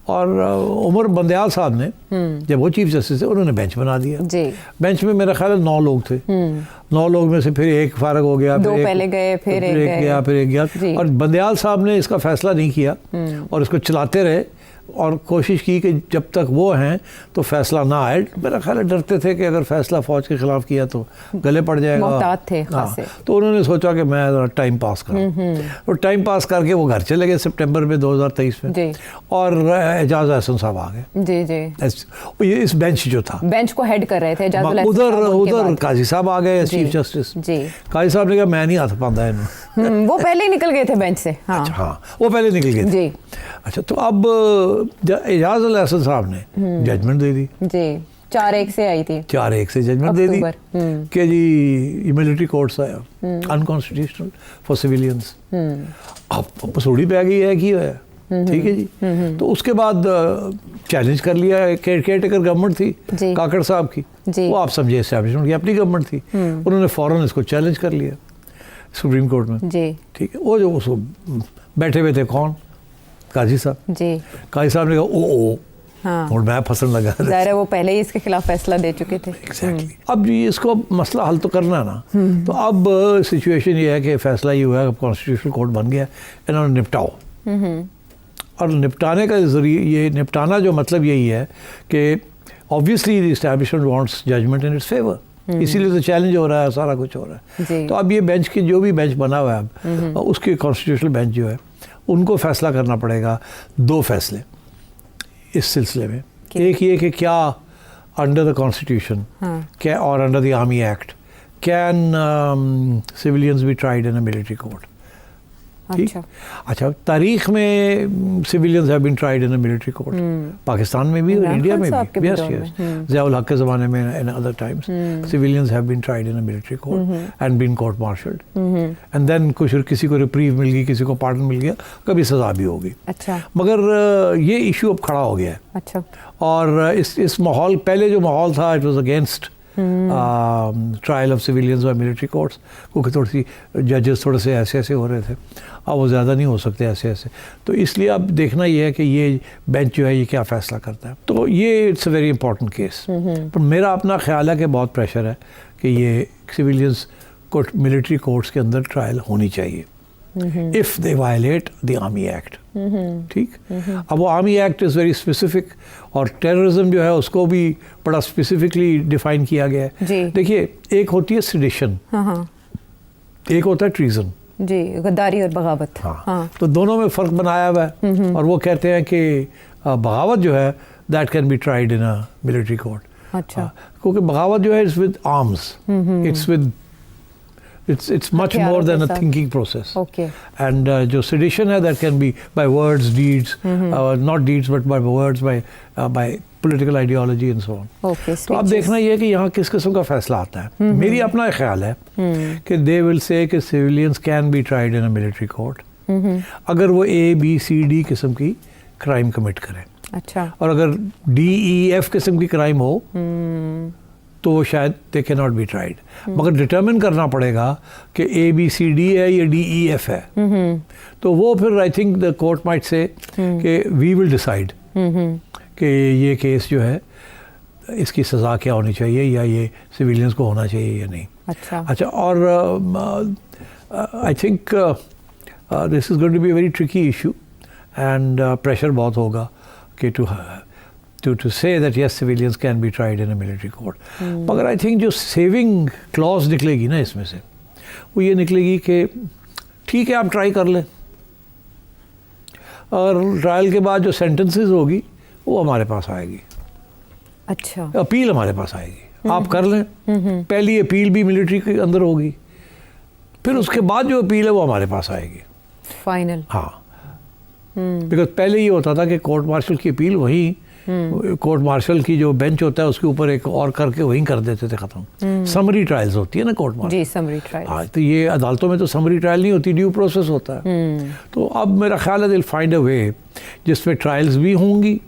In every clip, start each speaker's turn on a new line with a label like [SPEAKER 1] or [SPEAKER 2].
[SPEAKER 1] और उमर बंदयाल साहब ने जब वो चीफ जस्टिस थे उन्होंने बेंच बना दिया जी। बेंच में मेरा ख्याल है 9 लोग थे, 9 लोग में से फिर एक फारग हो गया,
[SPEAKER 2] दो पहले गए, फिर एक
[SPEAKER 1] गया, फिर एक गया, और बंदयाल साहब ने इसका फैसला नहीं किया और इसको चलाते रहे और कोशिश की कि जब तक वो हैं तो फैसला ना आए। मेरा ख्याल है डरते थे कि अगर फैसला फौज के खिलाफ किया तो गले पड़ जाएगा,
[SPEAKER 2] मोहतात थे खासे।
[SPEAKER 1] तो उन्होंने सोचा कि मैं टाइम पास करूं, और टाइम पास करके वो घर चले गए सितंबर में 2023 में, और एजाज एहसन साहब आ गए
[SPEAKER 2] जी जी।
[SPEAKER 1] ये इस बेंच जो था,
[SPEAKER 2] बेंच को हेड कर रहे थे
[SPEAKER 1] उधर काजी साहब आ गए चीफ जस्टिस जी। काजी साहब ने कहा मैं नहीं हाथ पाता है,
[SPEAKER 2] वो पहले ही निकल गए थे बेंच से। हाँ,
[SPEAKER 1] अच्छा, हाँ वो पहले निकल गए थे। अच्छा, तो अब एजाज एहसन साहब ने जजमेंट दे दी जी,
[SPEAKER 2] 4-1 से आई थी,
[SPEAKER 1] 4-1 से जजमेंट दे दी कि जी मिलिट्री कोर्ट्स है अनकॉन्स्टिट्यूशनल फॉर सिविलियंस। अब पसूड़ी पे आ गई है कि है, ठीक है जी। तो उसके बाद चैलेंज कर लिया, केयर टेकर गवर्नमेंट थी काकड़ साहब की, वो आप समझे एस्टैब्लिशमेंट की अपनी गवर्नमेंट थी, उन्होंने फौरन इसको चैलेंज कर लिया सुप्रीम कोर्ट में जी, ठीक है। वो जो उसको बैठे हुए थे कौन, काजी साहब जी। काजी साहब ने कहा ओ हाँ, और मैं फंसन लगा,
[SPEAKER 2] ज़ाहिर है वो पहले ही इसके खिलाफ फैसला दे चुके थे।
[SPEAKER 1] Exactly. अब जी इसको मसला हल तो करना है ना, तो अब सिचुएशन ये है कि फैसला ये हुआ है, अब कॉन्स्टिट्यूशनल कोर्ट बन गया, इन्होंने निपटाओ, और निपटाने का जरिए, ये निपटाना जो मतलब यही है कि obviously the establishment wants judgement in its favour, इसीलिए तो चैलेंज हो रहा है, सारा कुछ हो रहा है। तो अब ये बेंच की जो भी बेंच बना हुआ है अब उसके कॉन्स्टिट्यूशनल बेंच जो है उनको फैसला करना पड़ेगा, 2 फैसले इस सिलसिले में। एक ये कि क्या अंडर द कॉन्स्टिट्यूशन क्या और under the army act can civilians be tried in a military court. अच्छा, तारीख में civilians have been tried in a military court, Pakistan में भी और इंडिया में भी, यस यस, ज़ियाउल हक के ज़माने में in other times civilians have been tried in a military court and been court martialled, and then कुछ किसी को रिप्रीव मिल गई, किसी को पार्डन मिल गया, कभी सज़ा भी होगी।
[SPEAKER 2] अच्छा,
[SPEAKER 1] मगर ये इशू अब खड़ा हो गया है।
[SPEAKER 2] अच्छा,
[SPEAKER 1] और इस माहौल, पहले जो माहौल था it was against trial of civilians और मिलिट्री कोर्ट्स, क्योंकि थोड़ी सी जजेस थोड़े से ऐसे हो रहे थे, अब वो ज़्यादा नहीं हो सकते ऐसे, तो इसलिए अब देखना ये है कि ये बेंच जो है ये क्या फ़ैसला करता है। तो ये it's a very important case, पर मेरा अपना ख्याल है कि बहुत प्रेशर है कि ये सिविलियंस कोर्ट, मिलिट्री कोर्ट्स के अंदर ट्रायल होनी चाहिए if they violate the army act, ठीक। अब वो army act is very specific, और टेररिज्म जो है उसको भी बड़ा स्पेसिफिकली डिफाइन किया गया है। देखिए, एक होती है सेडिशन, एक होता है ट्रीजन
[SPEAKER 2] जी, गद्दारी और बगावत।
[SPEAKER 1] हाँ, तो दोनों में फ़र्क बनाया हुआ है, और वो कहते हैं कि बगावत जो है that can be tried in a military court.
[SPEAKER 2] अच्छा,
[SPEAKER 1] क्योंकि बगावत जो है it's with arms, it's with it's much more than a thinking process.
[SPEAKER 2] Okay.
[SPEAKER 1] And जो sedition है that can be by words, deeds, not deeds but by words, by political ideology and so on.
[SPEAKER 2] Okay.
[SPEAKER 1] तो अब देखना ये है कि यहाँ किस किस्म का फैसला आता है। मेरी अपना ख्याल है कि they will say कि civilians can be tried in a military court अगर वो A, B, C, D किस्म की क्राइम कमिट करें।
[SPEAKER 2] अच्छा,
[SPEAKER 1] और अगर D, E, F किस्म की क्राइम हो तो वो शायद they can not be tried, मगर डिटर्मिन करना पड़ेगा कि ABCD है या DEF है, तो वो फिर I think the court might say कि वी विल डिसाइड कि ये केस जो है इसकी सज़ा क्या होनी चाहिए, या ये सिविलियंस को होना चाहिए या नहीं। अच्छा, और I think this is going to be a very tricky issue, and pressure बहुत होगा कि to say that yes civilians can be tried in a military court, मगर I think जो saving clause निकलेगी ना इसमें से, वो ये निकलेगी कि ठीक है आप ट्राई कर लें, और ट्रायल के बाद जो सेंटेंसेस होगी वो हमारे पास आएगी।
[SPEAKER 2] अच्छा,
[SPEAKER 1] अपील हमारे पास आएगी, आप कर लें, पहली अपील भी मिलिट्री के अंदर होगी, फिर उसके बाद जो अपील है वो हमारे पास आएगी
[SPEAKER 2] फाइनल।
[SPEAKER 1] हाँ, बिकॉज पहले ये होता था कि कोर्ट मार्शल की अपील वही कोर्ट मार्शल की जो बेंच होता है उसके ऊपर एक और करके वहीं कर देते थे ख़त्म। समरी ट्रायल्स होती है ना कोर्ट मार्शल
[SPEAKER 2] जी, समरी ट्रायल।
[SPEAKER 1] हाँ, तो ये अदालतों में तो समरी ट्रायल नहीं होती, ड्यू प्रोसेस होता है। तो अब मेरा ख्याल है दिल फाइंड अ वे जिसमें ट्रायल्स भी होंगी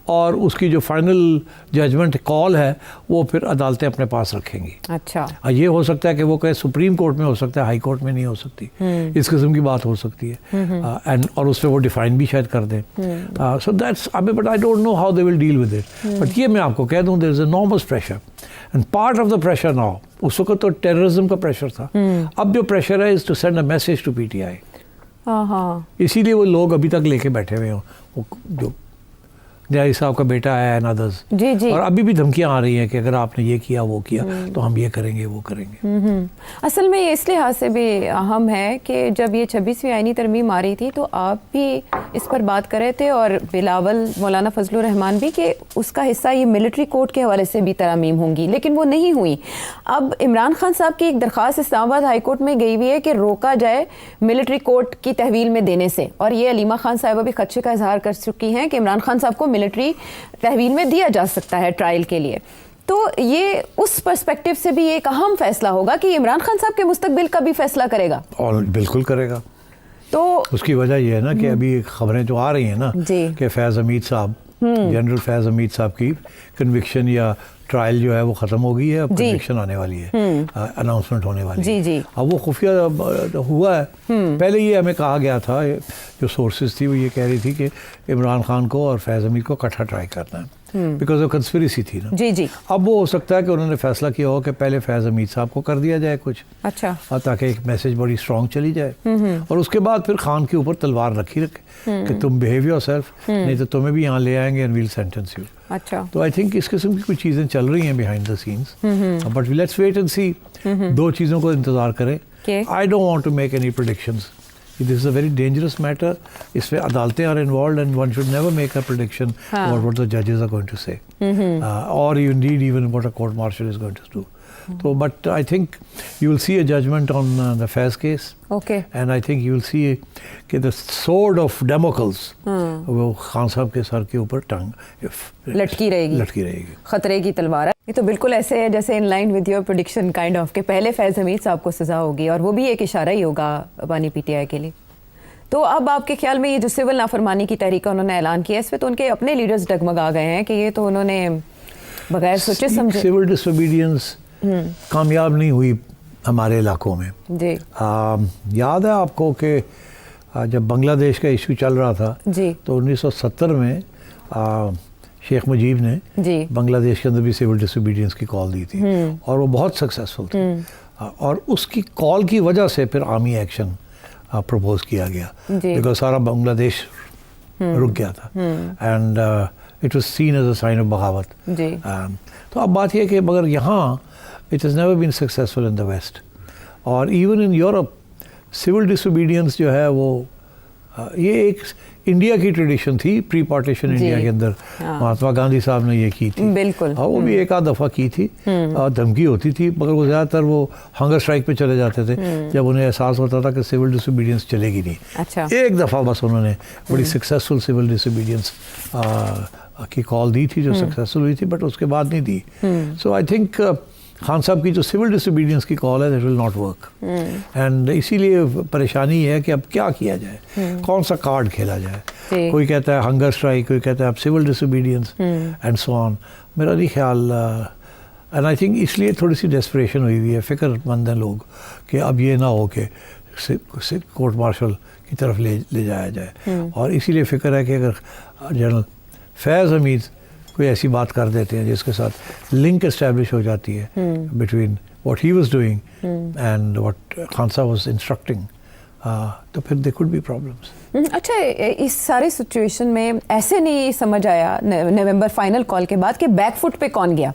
[SPEAKER 1] और उसकी जो फाइनल जजमेंट कॉल है वो फिर अदालतें अपने पास रखेंगी।
[SPEAKER 2] अच्छा,
[SPEAKER 1] ये हो सकता है कि वो कहे सुप्रीम कोर्ट में हो सकता है, हाई कोर्ट में नहीं हो सकती, इस किस्म की बात हो सकती है, एंड और उस पर वो डिफाइन भी शायद कर दें। सो दैट्स अभी, but I don't know how they will deal with it. But ये मैं आपको कह दूं, there is enormous pressure and part of the pressure now, उस वक्त तो टेररिज्म का प्रेशर था, अब जो प्रेशर है is to send a message to PTI.
[SPEAKER 2] हाँ,
[SPEAKER 1] इसीलिए वो लोग अभी तक लेके बैठे हुए हैं, वो जो न्यायी साहब का बेटा है एंड अदर्स,
[SPEAKER 2] जी जी।
[SPEAKER 1] और अभी भी धमकियां आ रही हैं कि अगर आपने ये किया वो किया तो हम ये करेंगे वो करेंगे।
[SPEAKER 2] असल में ये इस लिहाज से भी अहम है कि जब ये 26वीं आईनी तरमीम आ रही थी तो आप भी इस पर बात कर रहे थे, और बिलावल मौलाना फजलुर रहमान भी, कि उसका हिस्सा ये मिलिट्री कोर्ट के हवाले से भी तरमीम होंगी, लेकिन वो नहीं हुई। अब इमरान खान साहब की एक दरख्वास्त इस्लामाबाद हाई कोर्ट में गई हुई है कि रोका जाए मिलिट्री कोर्ट की तहवील में देने से, और ये अलीमा खान साहिबा भी खदशे का इजहार कर चुकी हैं कि इमरान खान साहब को मिलिट्री तहवील में दिया जा सकता है ट्रायल के लिए। तो ये उस पर्सपेक्टिव से भी एक अहम फैसला होगा कि इमरान खान साहब के मुस्तकबिल का भी फैसला करेगा।
[SPEAKER 1] और बिल्कुल करेगा।
[SPEAKER 2] तो
[SPEAKER 1] उसकी वजह यह है ना कि अभी खबरें जो आ रही हैं ना कि फैज़ हमीद साहब, जनरल फैज़ हमीद साहब की कन्विक्शन या ट्रायल जो है वो ख़त्म हो गई है, अब कन्विक्शन आने वाली है, अनाउंसमेंट होने वाली है।
[SPEAKER 2] जी।
[SPEAKER 1] अब वो खुफिया हुआ है। पहले ये हमें कहा गया था, जो सोर्सेज थी वो ये कह रही थी कि इमरान खान को और फैज़ हमीद को इकट्ठा ट्राई करना है, बिकॉज ऑफ कंस्पिरेसी थी ना।
[SPEAKER 2] जी।
[SPEAKER 1] अब वो हो सकता है कि उन्होंने फैसला किया हो कि पहले फैज़ हमीद साहब को कर दिया जाए कुछ,
[SPEAKER 2] अच्छा,
[SPEAKER 1] और ताकि एक मैसेज बड़ी स्ट्रॉन्ग चली जाए, और उसके बाद फिर खान के ऊपर तलवार रखे कि तुम बिहेव योरसेल्फ, नहीं तो तुम्हें भी यहाँ ले आएंगे एंड वील सेंटेंस यू।
[SPEAKER 2] अच्छा,
[SPEAKER 1] तो आई थिंक इस किस्म की कुछ चीज़ें चल रही हैं behind the scenes, but let's wait and see. दो चीज़ों को इंतज़ार करें। I don't want to make any predictions, this is a very dangerous matter, इसमें अदालतें are involve and one should never make a prediction about what the जजेस are going to say, और indeed even what a court martial is going to do. So, but I think you will see a judgment on the Faiz case.
[SPEAKER 2] Okay.
[SPEAKER 1] And I think you will see कि the sword of Damocles वो खान साहब के sir के ऊपर
[SPEAKER 2] लटकी रहेगी। खतरे की तलवार है। ये तो बिल्कुल ऐसे है जैसे in line with your prediction kind of, के पहले फैज़ हमीद साहब को सजा होगी, और वो भी एक इशारा ही होगा बानी पीटीआई के लिए। तो अब आपके ख्याल में ये जो सिविल नाफरमानी की तहरीक उन्होंने ऐलान किया, इस पर तो उनके अपने लीडर्स डगमगा गए हैं कि ये तो उन्होंने बगैर सोचे समझे।
[SPEAKER 1] सिविल डिसोबीडियंस कामयाब नहीं हुई हमारे इलाकों में
[SPEAKER 2] जी।
[SPEAKER 1] याद है आपको कि जब बांग्लादेश का इशू चल रहा था
[SPEAKER 2] जी, तो
[SPEAKER 1] 1970 में शेख मुजीब ने बांग्लादेश के अंदर भी सिविल डिसोबीडियंस की कॉल दी थी, और वो बहुत सक्सेसफुल थी, और उसकी कॉल की वजह से फिर आर्मी एक्शन प्रपोज किया गया, बिकॉज सारा बांग्लादेश रुक गया था, and it was seen as a sign of बगावत। तो अब बात यह है कि मगर यहाँ it has never been successful in the west, और even in Europe civil disobedience जो है वो ये एक इंडिया की ट्रेडिशन थी, प्री पार्टीशन इंडिया के अंदर महात्मा गांधी साहब ने ये की थी,
[SPEAKER 2] बिल्कुल,
[SPEAKER 1] और वो भी एक आध दफ़ा की थी, और धमकी होती थी, मगर वो ज़्यादातर वो हंगर स्ट्राइक पे चले जाते थे जब उन्हें एहसास होता था कि सिविल डिसोबीडियंस चलेगी नहीं।
[SPEAKER 2] अच्छा। एक
[SPEAKER 1] दफ़ा बस उन्होंने बड़ी सक्सेसफुल सिविल डिसोबीडियंस की कॉल दी थी जो सक्सेसफुल हुई थी, बट उसके बाद नहीं दी। सो आई थिंक खान साहब की जो सिविल डिसोबीडियंस की कॉल है that will not work, and इसीलिए परेशानी है कि अब क्या किया जाए, कौन सा कार्ड खेला जाए। कोई कहता है हंगर स्ट्राइक, कोई कहता है अब civil disobedience and so on. मेरा नहीं ख्याल, एंड आई थिंक इसलिए थोड़ी सी डेस्परेशन हुई है, फ़िक्रमंद हैं लोग कि अब ये ना हो कि कोर्ट मार्शल की तरफ ले जाया जाए, और इसीलिए फ़िक्र है कि अगर जनरल फैज़ हमीद कोई ऐसी बात कर देते हैं जिसके साथ लिंक इस्टेब्लिश हो जाती है between what he was doing and what Khan साहब वाज इंस्ट्रक्टिंग, तो फिर दे कुड बी प्रॉब्लम्स।
[SPEAKER 2] अच्छा, इस सारे सिचुएशन में ऐसे नहीं समझ आया नवंबर फाइनल कॉल के बाद कि बैकफुट पे कौन गया,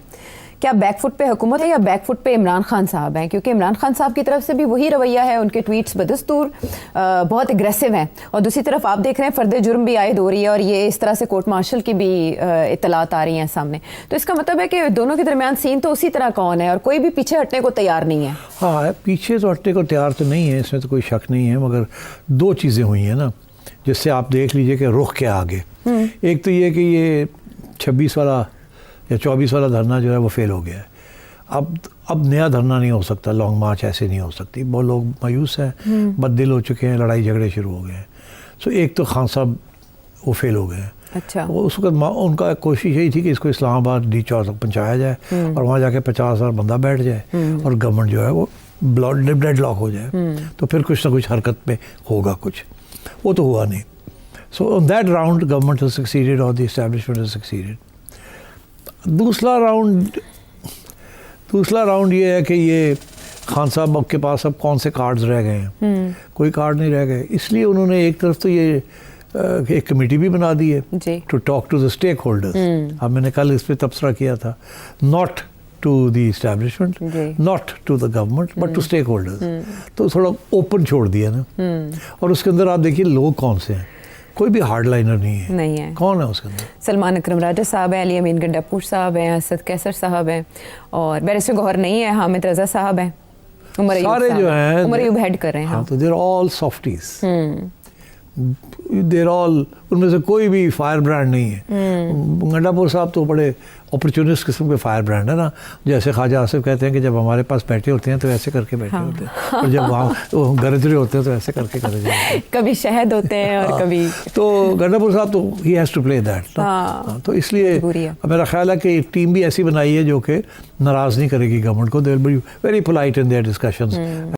[SPEAKER 2] क्या बैकफुट पे हुकूमत है या बैकफुट पे इमरान खान साहब हैं? क्योंकि इमरान खान साहब की तरफ से भी वही रवैया है, उनके ट्वीट्स बदस्तूर बहुत एग्रेसिव हैं, और दूसरी तरफ आप देख रहे हैं फर्द जुर्म भी आयद हो रही है, और ये इस तरह से कोर्ट मार्शल की भी इतलात आ रही हैं सामने। तो इसका मतलब है कि दोनों के दरमियान सीन तो उसी तरह कौन है, और कोई भी पीछे हटने को तैयार नहीं है।
[SPEAKER 1] हाँ, पीछे तो हटने को तैयार तो नहीं है, इसमें तो कोई शक नहीं है, मगर दो चीज़ें हुई हैं ना जिससे आप देख लीजिए कि रुख के आगे। एक तो ये कि ये 26 वाला या 24 वाला धरना जो है वो फेल हो गया है, अब नया धरना नहीं हो सकता, लॉन्ग मार्च ऐसे नहीं हो सकती, बहुत लोग मायूस हैं, बददिल हो चुके हैं, लड़ाई झगड़े शुरू हो गए हैं। सो एक तो खान साहब वो फेल हो गए हैं,
[SPEAKER 2] अच्छा।
[SPEAKER 1] वो उसका उनका कोशिश यही थी कि इसको इस्लामाबाद डी चौक तक पहुँचाया जाए और वहाँ जाके 50,000 बंदा बैठ जाए और गवर्नमेंट जो है वो डेड लॉक हो जाए, तो फिर कुछ ना कुछ हरकत में होगा कुछ। वो तो हुआ नहीं। So on that round government has succeeded और द एस्टैब्लिशमेंट हैज सक्सीडेड। दूसरा राउंड ये है कि ये खान साहब के पास अब कौन से कार्ड्स रह गए हैं, कोई कार्ड नहीं रह गए, इसलिए उन्होंने एक तरफ तो ये एक कमेटी भी बना दी है to talk to the stakeholders. अब मैंने कल इस पर तबसरा किया था, not to the establishment, not to the government, but to stakeholders. तो थोड़ा ओपन छोड़ दिया ना। और उसके अंदर आप देखिए लोग कौन से हैं, कोई भी हार्ड लाइनर नहीं है। कौन है उसके अंदर?
[SPEAKER 2] सलमान अकरम राजा साहब हैं, अली अमीन गंडापुर साहब हैं, असद कैसर साहब हैं, और बैरिस्टर गौहर नहीं है, हामिद रजा साहब हैं,
[SPEAKER 1] सारे जो हैं
[SPEAKER 2] उमर अयूब हेड कर रहे हैं।
[SPEAKER 1] हाँ, तो देर ऑल सॉफ्टीज, देर ऑल, उनमें से कोई भी फायर ब्रांड नहीं है। गंडापुर साहब तो बड़े अपॉर्चुनिस्ट किस्म के फायर ब्रांड है ना, जैसे ख्वाजा आसिफ कहते हैं कि जब हमारे पास बैठे होते हैं तो ऐसे करके बैठे होते हैं, और जब वहाँ तो गरज रहे होते हैं तो ऐसे करके गरज रहे होते हैं।
[SPEAKER 2] कभी शहद होते हैं और कभी
[SPEAKER 1] तो गंडापुर साहब तो ही हैज़ टू प्ले दैट। तो इसलिए मेरा ख्याल है कि एक टीम भी ऐसी बनाई है जो कि नाराज़ नहीं करेगी गवर्नमेंट को। They will be very polite in their discussions.